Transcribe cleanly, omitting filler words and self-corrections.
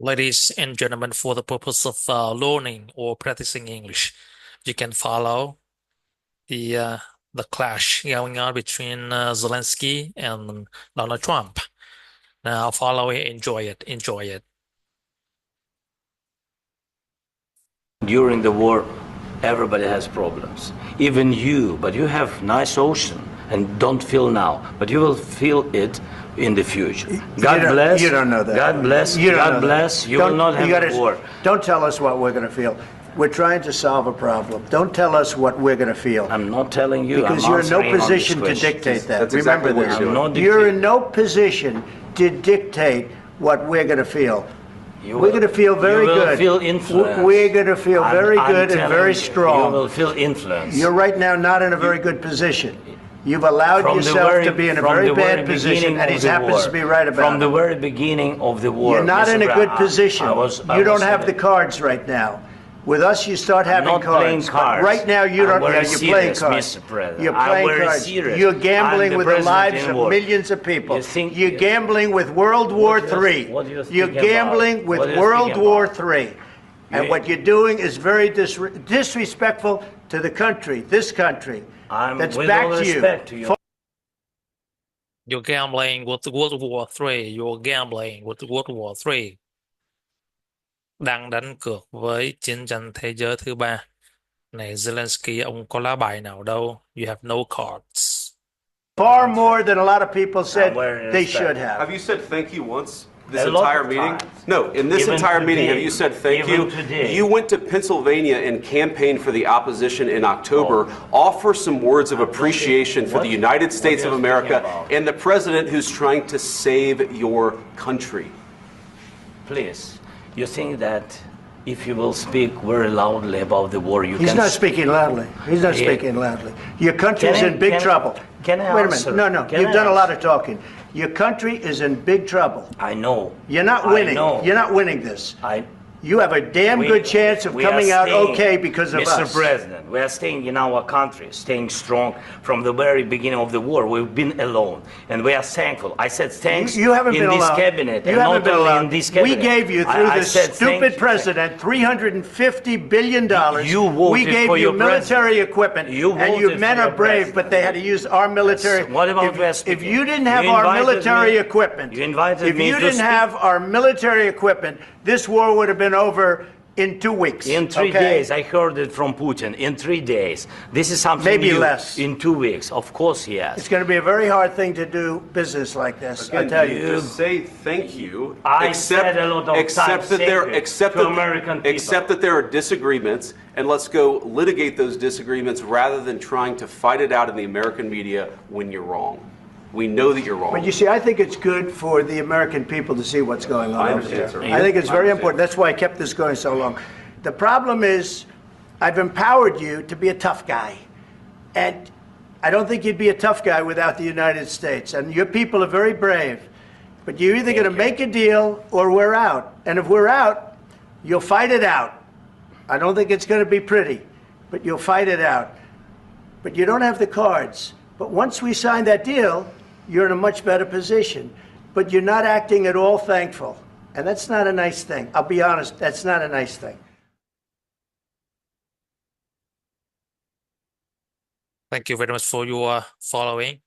Ladies and gentlemen, for the purpose of learning or practicing English, you can follow the uh, the clash going on between Zelensky and Donald Trump. Now follow it, enjoy it, enjoy it. During the war, everybody has problems. Even you, but you have nice ocean and don't feel now, but you will feel it in the future. God bless. You don't know that. God bless. God bless. You will not have a war. Don't tell us what we're going to feel. We're trying to solve a problem. Don't tell us what we're going to feel. I'm not telling you. Because you're in no position to dictate that. That's Remember exactly this. what You're in no position to dictate what we're going to feel. We're going to feel very good. You will feel influence. We're going to feel very good and very strong. You will feel influence. You're right now not in a very good position. You've allowed yourself to be in a very bad position, and he happens to be right about it. From the very beginning of the war. You're not in a good position. You don't have the cards right now. With us, you start having cards. But right now, you don't. You're playing cards. You're playing cards. You're gambling with the lives of millions of people. You're gambling with World War III. You're gambling with World War III. And what you're doing is very disrespectful to the country, this country. That's back to you. You're gambling with World War III. You're gambling with World War III. Đang đánh cược với chiến tranh thế giới thứ ba. Này Zelensky, ông có lá bài nào đâu. You have no cards. Far more than a lot of people said they should have. Have you said thank you once this entire meeting? No, in this entire meeting, have you said thank you? You went to Pennsylvania and campaigned for the opposition in October. Offer some words of appreciation for the United States of America and the president who's trying to save your country. Please. You think that if you will speak very loudly about the war, you can... He's not speaking loudly. He's not speaking loudly. Your country is in big trouble. Can I Wait a minute. No. You've done a lot of talking. Your country is in big trouble. I know. You're not winning. You're not winning this. You have a damn good chance of coming out okay because of us. Mr. President, we are staying in our country, staying strong from the very beginning of the war. We've been alone, and we are thankful. I said thanks you haven't in been this alone. cabinet, you and haven't not been only alone. in this cabinet. We gave you, through this stupid president, $350 billion. You voted we gave for you your military equipment, and your men are brave, but they had to use our military. What about if you didn't have our military equipment, if you didn't have our military equipment, this war would have been over in 2 weeks. In 3 days. I heard it from Putin. In 3 days. This is something maybe new. Less. In 2 weeks. Of course, yes. It's going to be a very hard thing to do business like this. Again, I tell you. Just say thank you. I said a lot of except that there are disagreements, and let's go litigate those disagreements rather than trying to fight it out in the American media when you're wrong. We know that you're wrong. But you see, I think it's good for the American people to see what's going on over there. I think it's very important. That's why I kept this going so long. The problem is, I've empowered you to be a tough guy. And I don't think you'd be a tough guy without the United States. And your people are very brave. But you're either going to make a deal or we're out. And if we're out, you'll fight it out. I don't think it's going to be pretty, but you'll fight it out. But you don't have the cards. But once we sign that deal, you're in a much better position. But you're not acting at all thankful. And that's not a nice thing. I'll be honest, that's not a nice thing. Thank you very much for your following.